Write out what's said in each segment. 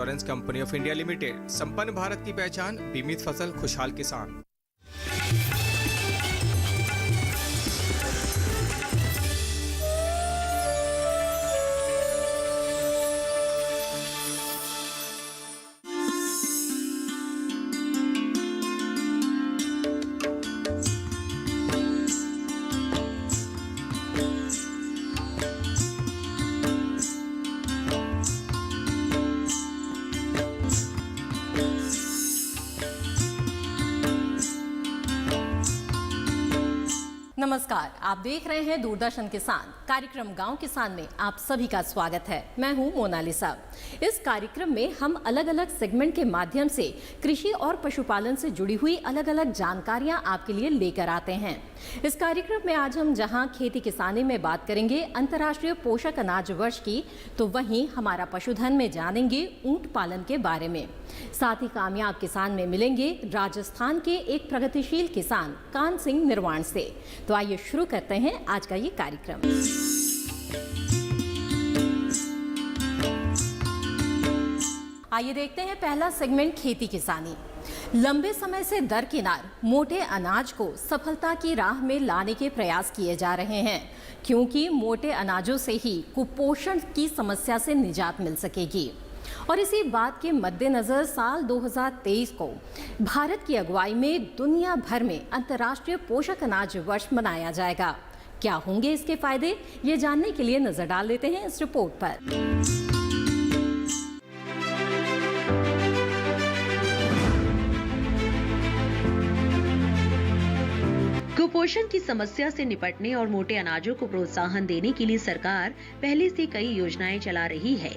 Insurance company of India limited, संपन्न भारत की पहचान, बीमित फसल, खुशहाल किसान। नमस्कार, आप देख रहे हैं दूरदर्शन किसान। कार्यक्रम गांव किसान में आप सभी का स्वागत है। मैं हूं मोनालिसा। इस कार्यक्रम में हम अलग अलग सेगमेंट के माध्यम से कृषि और पशुपालन से जुड़ी हुई अलग अलग जानकारियां आपके लिए लेकर आते हैं। इस कार्यक्रम में आज हम जहां खेती किसानी में बात करेंगे अंतर्राष्ट्रीय पोषक अनाज वर्ष की, तो वहीं हमारा पशुधन में जानेंगे ऊंट पालन के बारे में। साथ ही कामयाब किसान में मिलेंगे राजस्थान के एक प्रगतिशील किसान कान सिंह निर्वाण से। तो आइए शुरू करते हैं आज का ये कार्यक्रम। आइए देखते हैं पहला सेगमेंट खेती किसानी। लंबे समय से दरकिनार मोटे अनाज को सफलता की राह में लाने के प्रयास किए जा रहे हैं, क्योंकि मोटे अनाजों से ही कुपोषण की समस्या से निजात मिल सकेगी। और इसी बात के मद्देनजर साल 2023 को भारत की अगुवाई में दुनिया भर में अंतर्राष्ट्रीय पोषक अनाज वर्ष मनाया जाएगा। क्या होंगे इसके फायदे, ये जानने के लिए नजर डाल लेते हैं इस रिपोर्ट पर। कुपोषण की समस्या से निपटने और मोटे अनाजों को प्रोत्साहन देने के लिए सरकार पहले से कई योजनाएं चला रही है,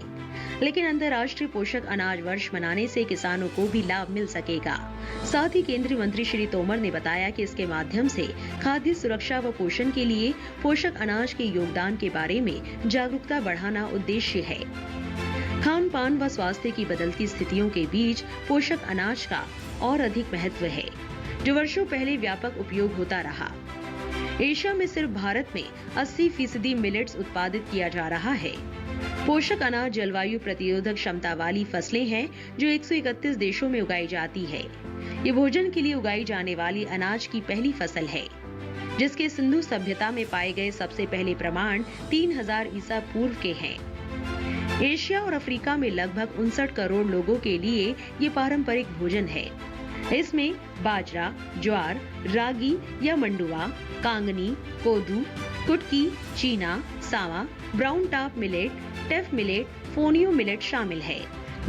लेकिन अंतर्राष्ट्रीय पोषक अनाज वर्ष मनाने से किसानों को भी लाभ मिल सकेगा। साथ ही केंद्रीय मंत्री श्री तोमर ने बताया कि इसके माध्यम से खाद्य सुरक्षा व पोषण के लिए पोषक अनाज के योगदान के बारे में जागरूकता बढ़ाना उद्देश्य है। खान पान व स्वास्थ्य की बदलती स्थितियों के बीच पोषक अनाज का और अधिक महत्व है, जो वर्षों पहले व्यापक उपयोग होता रहा। एशिया में सिर्फ भारत में 80% मिलेट्स उत्पादित किया जा रहा है। पोषक अनाज जलवायु प्रतिरोधक क्षमता वाली फसलें हैं, जो 131 देशों में उगाई जाती है। ये भोजन के लिए उगाई जाने वाली अनाज की पहली फसल है, जिसके सिंधु सभ्यता में पाए गए सबसे पहले प्रमाण 3000 ईसा पूर्व के हैं। एशिया और अफ्रीका में लगभग 59 करोड़ लोगों के लिए ये पारंपरिक भोजन है। इसमें बाजरा, ज्वार, रागी या मंडुआ, कांगनी, कोदू, कुटकी, चीना, सावा, brown top millet, teff millet, fonio millet शामिल है।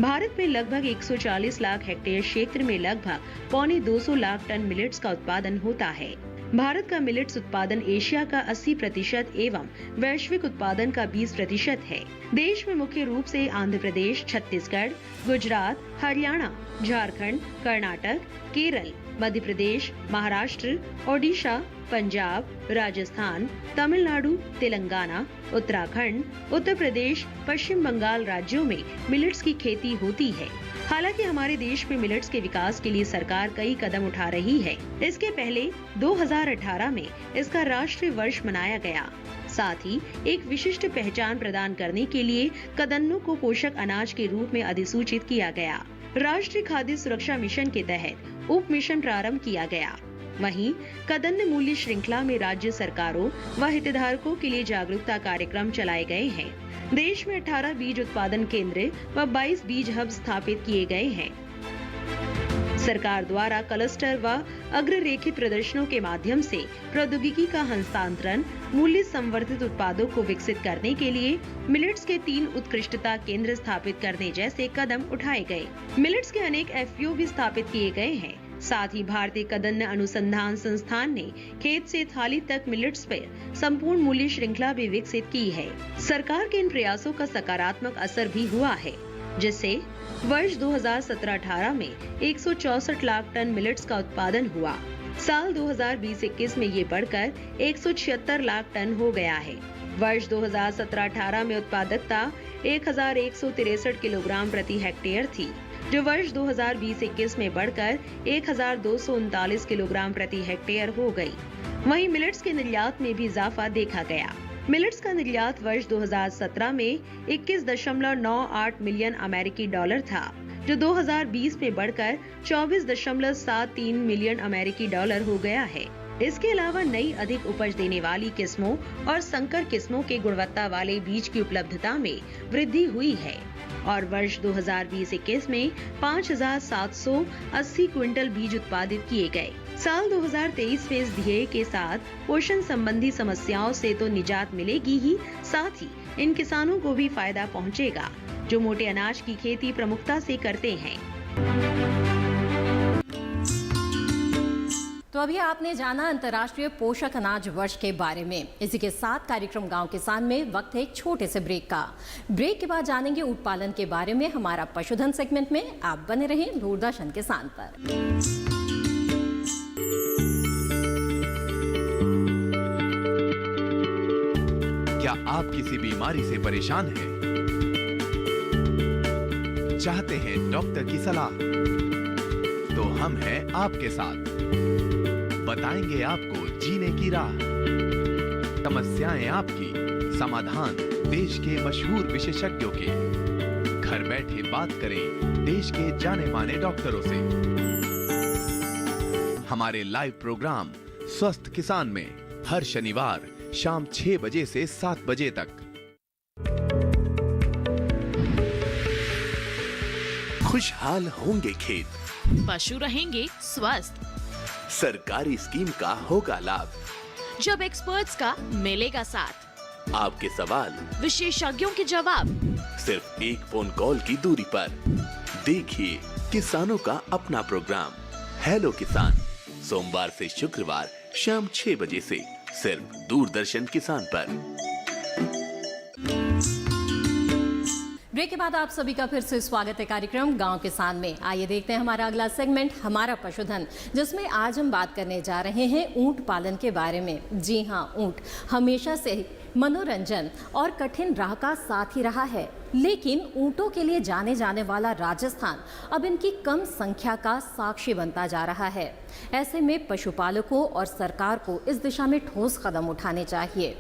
भारत में लगभग 140 लाख हेक्टेयर क्षेत्र में लगभग 225 लाख टन मिलेट्स का उत्पादन होता है। भारत का मिलेट्स उत्पादन एशिया का 80% एवं वैश्विक उत्पादन का 20% है। देश में मुख्य रूप से आंध्र प्रदेश, छत्तीसगढ़, गुजरात, हरियाणा, झारखंड, कर्नाटक, केरल, मध्य प्रदेश, महाराष्ट्र, ओडिशा, पंजाब, राजस्थान, तमिलनाडु, तेलंगाना, उत्तराखंड, उत्तर प्रदेश, पश्चिम बंगाल राज्यों में मिलेट्स की खेती होती है। हालांकि हमारे देश में मिलेट्स के विकास के लिए सरकार कई कदम उठा रही है। इसके पहले 2018 में इसका राष्ट्रीय वर्ष मनाया गया। साथ ही एक विशिष्ट पहचान प्रदान करने के लिए कदन्नों को पोषक अनाज के रूप में अधिसूचित किया गया। राष्ट्रीय खाद्य सुरक्षा मिशन के तहत उप मिशन प्रारंभ किया गया। वहीं कदन्न मूल्य श्रृंखला में राज्य सरकारों व हितधारकों के लिए जागरूकता कार्यक्रम चलाए गए हैं। देश में 18 बीज उत्पादन केंद्र व 22 बीज हब स्थापित किए गए हैं। सरकार द्वारा क्लस्टर व अग्ररेखित प्रदर्शनों के माध्यम से प्रौद्योगिकी का हस्तांतरण, मूल्य संवर्धित उत्पादों को विकसित करने के लिए मिलेट्स के 3 उत्कृष्टता केंद्र स्थापित करने जैसे कदम उठाए गए। मिलेट्स के अनेक FPO भी स्थापित किए गए हैं। साथ ही भारतीय कदन्न अनुसंधान संस्थान ने खेत से थाली तक मिलेट्स पर संपूर्ण मूल्य श्रृंखला भी विकसित की है। सरकार के इन प्रयासों का सकारात्मक असर भी हुआ है, जिससे वर्ष 2017-18 में 164 लाख टन मिलेट्स का उत्पादन हुआ। साल 2020-21 में ये बढ़कर 176 लाख टन हो गया है। वर्ष 2017-18 में उत्पादकता 1163 किलोग्राम प्रति हेक्टेयर थी, जो वर्ष 2020-21 में बढ़कर 1239 किलोग्राम प्रति हेक्टेयर हो गई। वहीं मिलेट्स के निर्यात में भी इजाफा देखा गया। मिलेट्स का निर्यात वर्ष 2017 में 21.98 मिलियन अमेरिकी डॉलर था, जो 2020 में बढ़कर 24.73 मिलियन अमेरिकी डॉलर हो गया है। इसके अलावा नई अधिक उपज देने वाली किस्मों और संकर किस्मों के गुणवत्ता वाले बीज की उपलब्धता में वृद्धि हुई है और वर्ष 2020-21 में 5,780 क्विंटल बीज उत्पादित किए गए। साल 2023 में इस ध्येय के साथ पोषण संबंधी समस्याओं से तो निजात मिलेगी ही, साथ ही इन किसानों को भी फायदा पहुंचेगा जो मोटे अनाज की खेती प्रमुखता से करते हैं। तो अभी आपने जाना अंतर्राष्ट्रीय पोषक अनाज वर्ष के बारे में। इसी के साथ कार्यक्रम गांव किसान में वक्त है एक छोटे से ब्रेक का। ब्रेक के बाद जानेंगे ऊंट पालन के बारे में हमारा पशुधन सेगमेंट में। आप बने रहें दूरदर्शन किसान पर। क्या आप किसी बीमारी से परेशान हैं? चाहते हैं डॉक्टर की सलाह? तो हम हैं आपके साथ, बताएंगे आपको जीने की राह। समस्याएं आपकी, समाधान देश के मशहूर विशेषज्ञों के। घर बैठे बात करें देश के जाने माने डॉक्टरों से। हमारे लाइव प्रोग्राम स्वस्थ किसान में हर शनिवार शाम 6 बजे से 7 बजे तक। खुशहाल होंगे खेत, पशु रहेंगे स्वस्थ, सरकारी स्कीम का होगा लाभ, जब एक्सपर्ट्स का मिलेगा साथ, आपके सवाल विशेषज्ञों के जवाब, सिर्फ एक फोन कॉल की दूरी पर। देखिए किसानों का अपना प्रोग्राम हेलो किसान, सोमवार से शुक्रवार शाम 6 बजे से सिर्फ दूरदर्शन किसान पर। ब्रेक के बाद आप सभी का फिर से स्वागत है कार्यक्रम गांव किसान में। आइए देखते हैं हमारा अगला सेगमेंट, हमारा पशुधन, जिसमें आज हम बात करने जा रहे हैं ऊंट पालन के बारे में। जी हाँ, ऊंट हमेशा से मनोरंजन और कठिन राह का साथ ही रहा है, लेकिन ऊंटों के लिए जाने जाने वाला राजस्थान अब इनकी कम संख्या का साक्षी बनता जा रहा है। ऐसे में पशुपालकों और सरकार को इस दिशा में ठोस कदम उठाने चाहिए।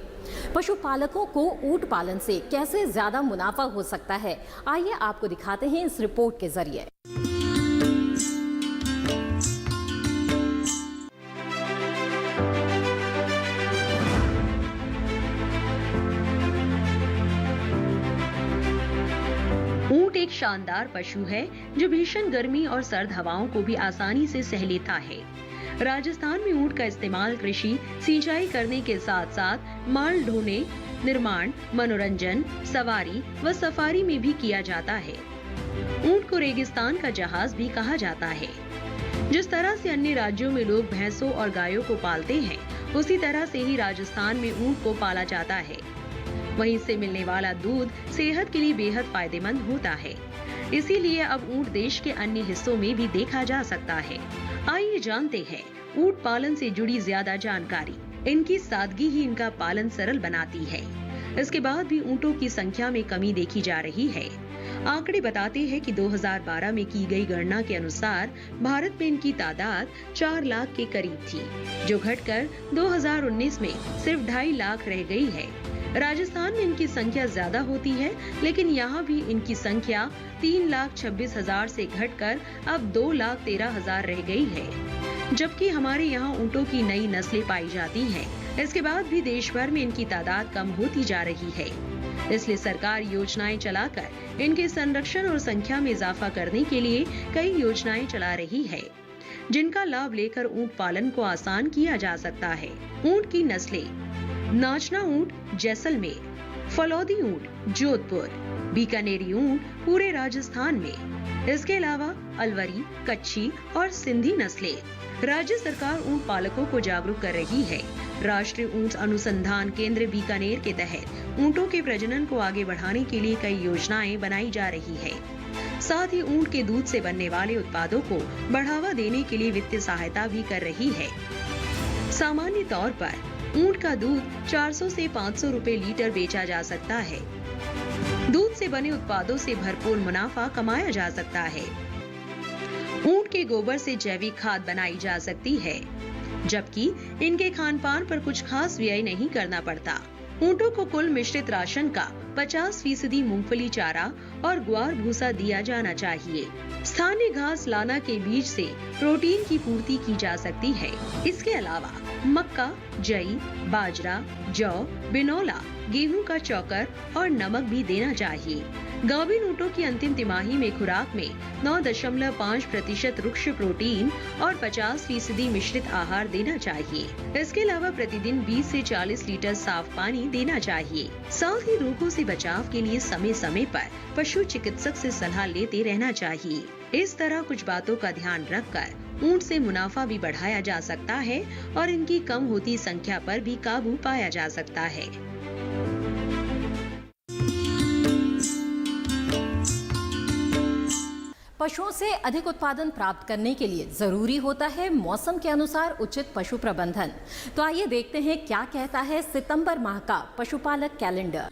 पशुपालकों को ऊंट पालन से कैसे ज्यादा मुनाफा हो सकता है, आइए आपको दिखाते हैं इस रिपोर्ट के जरिए। ऊंट एक शानदार पशु है जो भीषण गर्मी और सर्द हवाओं को भी आसानी से सह लेता है। राजस्थान में ऊंट का इस्तेमाल कृषि, सिंचाई करने के साथ साथ माल ढोने, निर्माण, मनोरंजन, सवारी व सफारी में भी किया जाता है। ऊंट को रेगिस्तान का जहाज भी कहा जाता है। जिस तरह से अन्य राज्यों में लोग भैंसों और गायों को पालते हैं, उसी तरह से ही राजस्थान में ऊंट को पाला जाता है। वहीं से मिलने वाला दूध सेहत के लिए बेहद फायदेमंद होता है। इसीलिए अब ऊंट देश के अन्य हिस्सों में भी देखा जा सकता है। आइए जानते हैं ऊंट पालन से जुड़ी ज्यादा जानकारी। इनकी सादगी ही इनका पालन सरल बनाती है। इसके बाद भी ऊंटों की संख्या में कमी देखी जा रही है। आंकड़े बताते हैं कि 2012 में की गई गणना के अनुसार भारत में इनकी तादाद 4 लाख के करीब थी, जो घटकर 2019 में सिर्फ 2.5 लाख रह गई है। राजस्थान में इनकी संख्या ज्यादा होती है, लेकिन यहाँ भी इनकी संख्या 3,26,000 से घटकर अब 2,13,000 रह गई है। जबकि हमारे यहाँ ऊंटों की नई नस्लें पाई जाती हैं। इसके बाद भी देश भर में इनकी तादाद कम होती जा रही है। इसलिए सरकार योजनाएं चलाकर इनके संरक्षण और संख्या में इजाफा करने के लिए कई योजनाएं चला रही है, जिनका लाभ लेकर ऊंट पालन को आसान किया जा सकता है। ऊंट की नस्लें: नाचना ऊंट जैसलमेर, फलौदी ऊंट जोधपुर, बीकानेरी ऊंट पूरे राजस्थान में। इसके अलावा अलवरी, कच्छी और सिंधी नस्लें। राज्य सरकार ऊंट पालकों को जागरूक कर रही है। राष्ट्रीय ऊंट अनुसंधान केंद्र बीकानेर के तहत ऊंटों के प्रजनन को आगे बढ़ाने के लिए कई योजनाएं बनाई जा रही है। साथ ही ऊंट के दूध से बनने वाले उत्पादों को बढ़ावा देने के लिए वित्तीय सहायता भी कर रही है। सामान्य तौर पर ऊंट का दूध 400 से 500 रुपए लीटर बेचा जा सकता है। दूध से बने उत्पादों से भरपूर मुनाफा कमाया जा सकता है। ऊंट के गोबर से जैविक खाद बनाई जा सकती है, जबकि इनके खान पान पर कुछ खास व्यय नहीं करना पड़ता। ऊँटों को कुल मिश्रित राशन का 50% मूंगफली चारा और ग्वार भूसा दिया जाना चाहिए। स्थानीय घास लाना के बीज से प्रोटीन की पूर्ति की जा सकती है। इसके अलावा मक्का, जई, बाजरा, जौ, बिनौला, गेहूं का चौकर और नमक भी देना चाहिए। गाभिन ऊँटों की अंतिम तिमाही में खुराक में 9.5% रुक्ष प्रोटीन और 50% मिश्रित आहार देना चाहिए। इसके अलावा प्रतिदिन 20 से 40 लीटर साफ पानी देना चाहिए। साथ ही रोगों से बचाव के लिए समय समय पर पशु चिकित्सक से सलाह लेते रहना चाहिए। इस तरह कुछ बातों का ध्यान रखकर ऊँट से मुनाफा भी बढ़ाया जा सकता है और इनकी कम होती संख्या पर भी काबू पाया जा सकता है। पशुओं से अधिक उत्पादन प्राप्त करने के लिए जरूरी होता है मौसम के अनुसार उचित पशु प्रबंधन। तो आइए देखते हैं क्या कहता है सितंबर माह का पशुपालक कैलेंडर।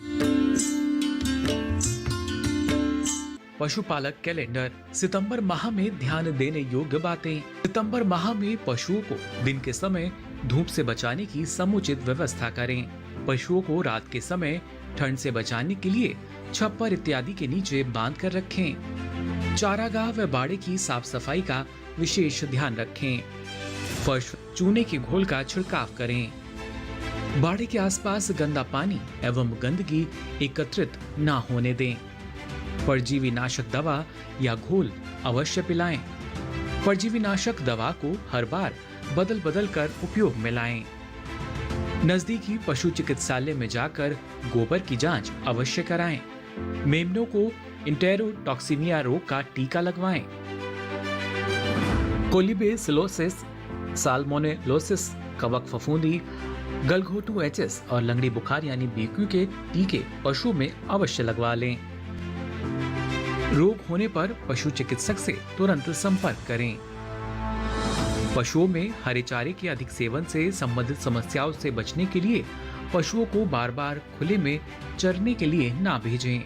पशुपालक कैलेंडर। सितंबर माह में ध्यान देने योग्य बातें। सितंबर माह में पशुओं को दिन के समय धूप से बचाने की समुचित व्यवस्था करें। पशुओं को रात के समय ठंड से बचाने के लिए छप्पर इत्यादि के नीचे बांध कर रखें। चारागाह व बाड़े की साफ सफाई का विशेष ध्यान रखें। फर्श चूने के घोल का छिड़काव करें। बाड़े के आसपास गंदा पानी एवं गंदगी एकत्रित ना होने दें। परजीवी नाशक दवा या घोल अवश्य पिलाएं। परजीवी नाशक दवा को हर बार बदल बदल कर उपयोग में लाएं। नजदीकी पशु चिकित्सालय में जाकर गोबर की जांच अवश्य कराएं। मेमनों को इंटेरोटॉक्सिमिया रोग का टीका लगवाएं। कोलिबेसिलोसिस, साल्मोनेलोसिस, कवक फफूंदी, गलघोटू एचएस और लंगड़ी बुखार यानी बीक्यू के टीके पशु में अवश्य लगवा लें। रोग होने पर पशु चिकित्सक से तुरंत संपर्क करें। पशुओं में हरे चारे के अधिक सेवन से संबंधित समस्याओं से बचने के लिए पशुओं को बार बार खुले में चरने के लिए ना भेजें।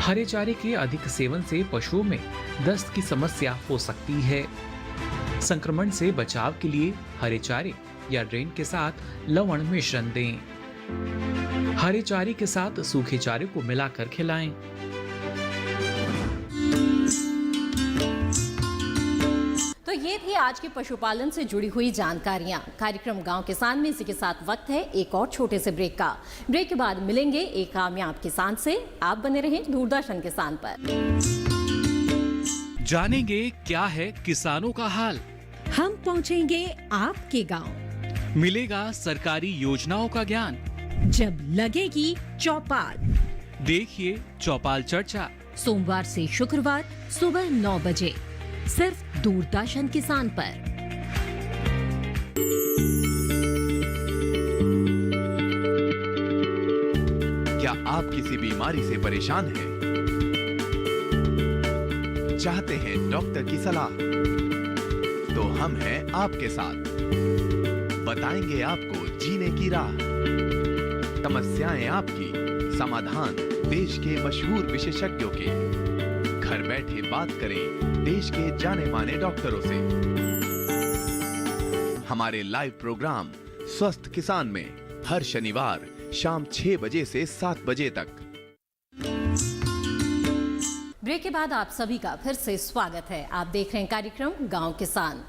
हरे चारे के अधिक सेवन से पशुओं में दस्त की समस्या हो सकती है। संक्रमण से बचाव के लिए हरे चारे या ड्रेन के साथ लवण मिश्रण दें। हरे चारे के साथ सूखे चारे को मिलाकर खिलाएं। तो ये थी आज की पशुपालन से जुड़ी हुई जानकारियां। कार्यक्रम गांव किसान में इसी के साथ वक्त है एक और छोटे से ब्रेक का। ब्रेक के बाद मिलेंगे एक कामयाब किसान से। आप बने रहें दूरदर्शन किसान पर। जानेंगे क्या है किसानों का हाल। हम पहुंचेंगे आपके गांव। मिलेगा सरकारी योजनाओं का ज्ञान। जब लगेगी चौपाल, देखिए चौपाल चर्चा सोमवार से शुक्रवार सुबह 9 बजे सिर्फ दूरदर्शन किसान पर। क्या आप किसी बीमारी से परेशान हैं? चाहते हैं डॉक्टर की सलाह? तो हम हैं आपके साथ। बताएंगे आपको जीने की राह। समस्याएं आपकी, समाधान देश के मशहूर विशेषज्ञों के। घर बैठे बात करें देश के जाने माने डॉक्टरों से। हमारे लाइव प्रोग्राम स्वस्थ किसान में हर शनिवार शाम 6 बजे से 7 बजे तक। ब्रेक के बाद आप सभी का फिर से स्वागत है। आप देख रहे हैं कार्यक्रम गांव किसान।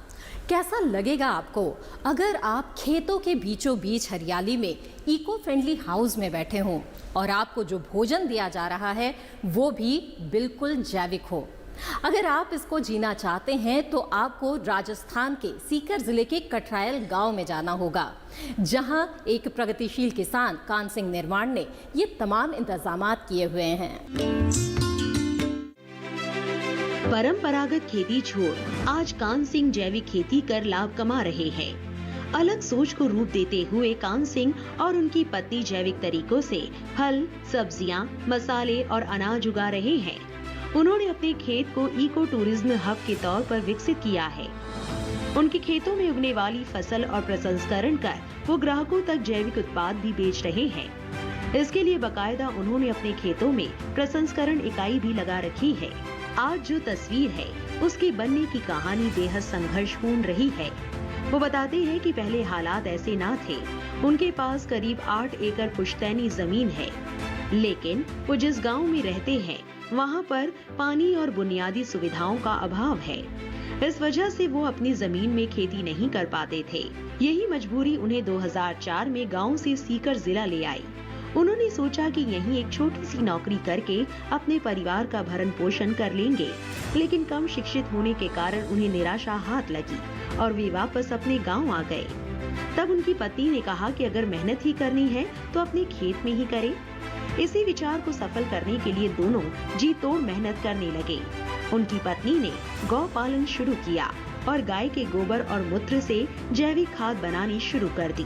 कैसा लगेगा आपको अगर आप खेतों के बीचों बीच हरियाली में इको फ्रेंडली हाउस में बैठे हों और आपको जो भोजन दिया जा रहा है वो भी बिल्कुल जैविक हो। अगर आप इसको जीना चाहते हैं तो आपको राजस्थान के सीकर जिले के कटरायल गांव में जाना होगा, जहां एक प्रगतिशील किसान कान सिंह निर्माण ने ये तमाम इंतजामात किए हुए हैं। परंपरागत खेती छोड़ आज कान सिंह जैविक खेती कर लाभ कमा रहे हैं। अलग सोच को रूप देते हुए कान सिंह और उनकी पत्नी जैविक तरीकों से फल, सब्जियां, मसाले और अनाज उगा रहे हैं। उन्होंने अपने खेत को इको टूरिज्म हब के तौर पर विकसित किया है। उनके खेतों में उगने वाली फसल और प्रसंस्करण कर वो ग्राहकों तक जैविक उत्पाद भी बेच रहे हैं। इसके लिए बाकायदा उन्होंने अपने खेतों में प्रसंस्करण इकाई भी लगा रखी है। आज जो तस्वीर है उसके बनने की कहानी बेहद संघर्षपूर्ण रही है। वो बताते हैं कि पहले हालात ऐसे ना थे। उनके पास करीब 8 एकड़ पुश्तैनी जमीन है, लेकिन वो जिस गांव में रहते हैं वहां पर पानी और बुनियादी सुविधाओं का अभाव है। इस वजह से वो अपनी जमीन में खेती नहीं कर पाते थे। यही मजबूरी उन्हें 2004 में गांव से सीकर जिला ले आई। उन्होंने सोचा कि यहीं एक छोटी सी नौकरी करके अपने परिवार का भरण पोषण कर लेंगे, लेकिन कम शिक्षित होने के कारण उन्हें निराशा हाथ लगी और वे वापस अपने गांव आ गए। तब उनकी पत्नी ने कहा कि अगर मेहनत ही करनी है तो अपने खेत में ही करें। इसी विचार को सफल करने के लिए दोनों जी तोड़ मेहनत करने लगे। उनकी पत्नी ने गौ पालन शुरू किया और गाय के गोबर और मूत्र से जैविक खाद बनानी शुरू कर दी,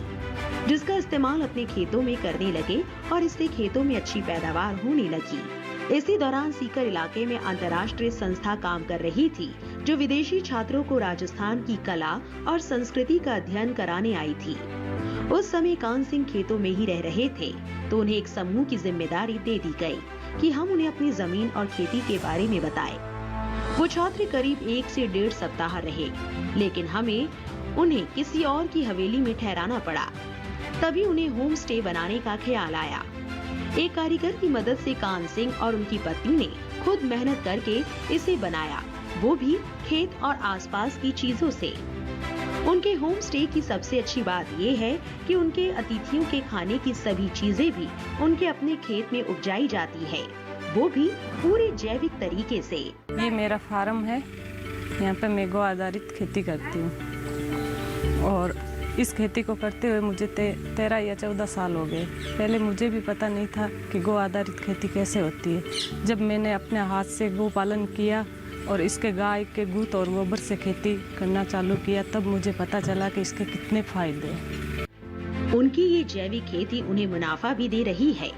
जिसका इस्तेमाल अपने खेतों में करने लगे और इससे खेतों में अच्छी पैदावार होने लगी। इसी दौरान सीकर इलाके में अंतर्राष्ट्रीय संस्था काम कर रही थी, जो विदेशी छात्रों को राजस्थान की कला और संस्कृति का अध्ययन कराने आई थी। उस समय कान सिंह खेतों में ही रह रहे थे, तो उन्हें एक समूह की जिम्मेदारी दे दी गई कि हम उन्हें अपनी जमीन और खेती के बारे में बताएं। वो छात्र करीब 1 से 1.5 सप्ताह रहे, लेकिन हमें उन्हें किसी और की हवेली में ठहराना पड़ा। तभी उन्हें होम स्टे बनाने का ख्याल आया। एक कारीगर की मदद से कान सिंह और उनकी पत्नी ने खुद मेहनत करके इसे बनाया, वो भी खेत और आसपास की चीजों से। उनके होम स्टे की सबसे अच्छी बात ये है कि उनके अतिथियों के खाने की सभी चीजें भी उनके अपने खेत में उपजाई जाती है, वो भी पूरे जैविक तरीके से। ये मेरा फार्म है, यहाँ पे मैं गौ आधारित खेती करती हूँ और इस खेती को करते हुए मुझे 13 या 14 साल हो गए। पहले मुझे भी पता नहीं था कि गौ आधारित खेती कैसे होती है। जब मैंने अपने हाथ से गौ पालन किया और इसके गाय के दूध और गोबर से खेती करना चालू किया, तब मुझे पता चला कि इसके कितने फायदे हैं। उनकी ये जैविक खेती उन्हें मुनाफा भी दे रही है।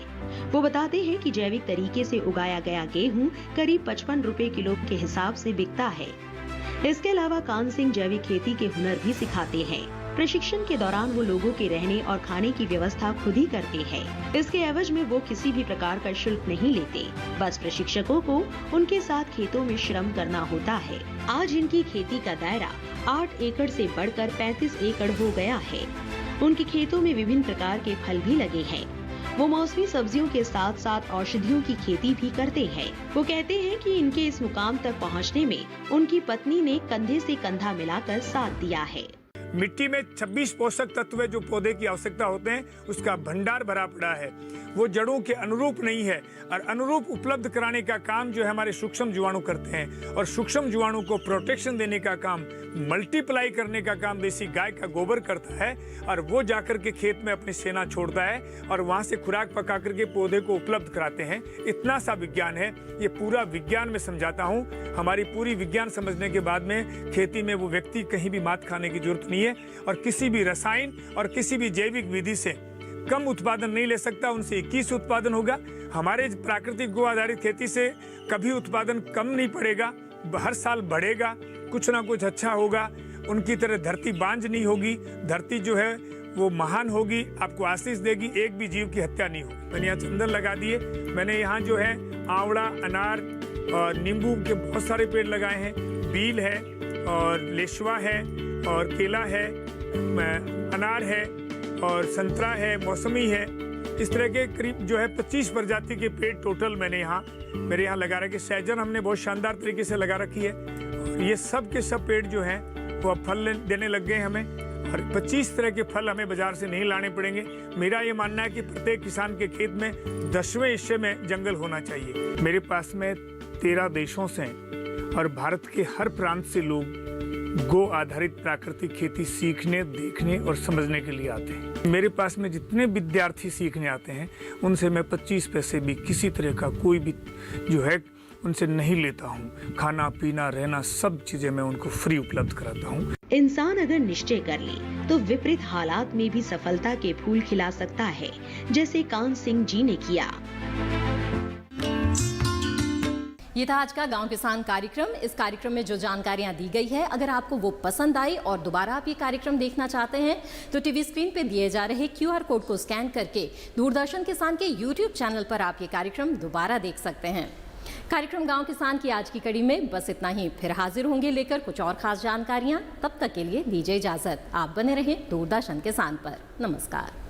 वो बताते हैं कि जैविक तरीके से उगाया गया गेहूं करीब 55 रुपए किलो के हिसाब से बिकता है। इसके अलावा कान सिंह जैविक खेती के हुनर भी सिखाते हैं। प्रशिक्षण के दौरान वो लोगों के रहने और खाने की व्यवस्था खुद ही करते हैं। इसके एवज में वो किसी भी प्रकार का शुल्क नहीं लेते, बस प्रशिक्षकों को उनके साथ खेतों में श्रम करना होता है। आज इनकी खेती का दायरा 8 एकड़ से बढ़कर 35 एकड़ हो गया है। उनके खेतों में विभिन्न प्रकार के फल भी लगे हैं। वो मौसमी सब्जियों के साथ साथ औषधियों की खेती भी करते हैं। वो कहते हैं कि इनके इस मुकाम तक पहुंचने में उनकी पत्नी ने कंधे से कंधा मिलाकर साथ दिया है। मिट्टी में 26 पोषक तत्व जो पौधे की आवश्यकता होते हैं, उसका भंडार भरा पड़ा है। वो जड़ों के अनुरूप नहीं है और अनुरूप उपलब्ध कराने का काम जो है हमारे सूक्ष्म जीवाणु करते हैं और सूक्ष्म जीवाणु को प्रोटेक्शन देने का काम, मल्टीप्लाई करने का काम देसी गाय का गोबर करता है और वो जाकर के खेत में अपनी सेना छोड़ता है और वहाँ से खुराक पका करके पौधे को उपलब्ध कराते हैं। इतना सा विज्ञान है। ये पूरा विज्ञान में समझाता हूँ। हमारी पूरी विज्ञान समझने के बाद में खेती में वो व्यक्ति कहीं भी मात खाने की जरूरत नहीं है और किसी भी रसायन और किसी भी जैविक विधि से कम उत्पादन नहीं ले सकता। उनसे 21 उत्पादन होगा। हमारे प्राकृतिक गो आधारित खेती से कभी उत्पादन कम नहीं पड़ेगा, हर साल बढ़ेगा, कुछ ना कुछ अच्छा होगा। उनकी तरह धरती बांझ नहीं होगी, धरती जो है वो महान होगी, आपको आशीष देगी, एक भी जीव की हत्या नहीं होगी। मैंने यहाँ चंदन लगा दिए। मैंने यहाँ जो है आंवला, अनार और नींबू के बहुत सारे पेड़ लगाए हैं। बील है और लेशवा है और केला है, अनार है और संतरा है, मौसमी है। इस तरह के करीब जो है 25 प्रजाति के पेड़ टोटल मेरे यहाँ लगा रखे। सहजन हमने बहुत शानदार तरीके से लगा रखी है। और ये सब के सब पेड़ जो हैं वो अब फल देने लग गए हमें और 25 तरह के फल हमें बाजार से नहीं लाने पड़ेंगे। मेरा ये मानना है कि प्रत्येक किसान के खेत में 10वें हिस्से में जंगल होना चाहिए। मेरे पास में 13 देशों से और भारत के हर प्रांत से लोग गो आधारित प्राकृतिक खेती सीखने, देखने और समझने के लिए आते हैं। मेरे पास में जितने विद्यार्थी सीखने आते हैं उनसे मैं 25 पैसे भी किसी तरह का कोई भी जो है उनसे नहीं लेता हूँ। खाना पीना रहना सब चीजें मैं उनको फ्री उपलब्ध कराता हूँ। इंसान अगर निश्चय कर ले तो विपरीत हालात में भी सफलता के फूल खिला सकता है, जैसे कान सिंह जी ने किया। ये था आज का गांव किसान कार्यक्रम। इस कार्यक्रम में जो जानकारियां दी गई है, अगर आपको वो पसंद आई और दोबारा आप ये कार्यक्रम देखना चाहते हैं तो टीवी स्क्रीन पे दिए जा रहे QR कोड को स्कैन करके दूरदर्शन किसान के YouTube चैनल पर आप ये कार्यक्रम दोबारा देख सकते हैं। कार्यक्रम गांव किसान की आज की कड़ी में बस इतना ही। फिर हाजिर होंगे लेकर कुछ और खास जानकारियां। तब तक के लिए दीजिए इजाजत। आप बने रहें दूरदर्शन किसान पर। नमस्कार।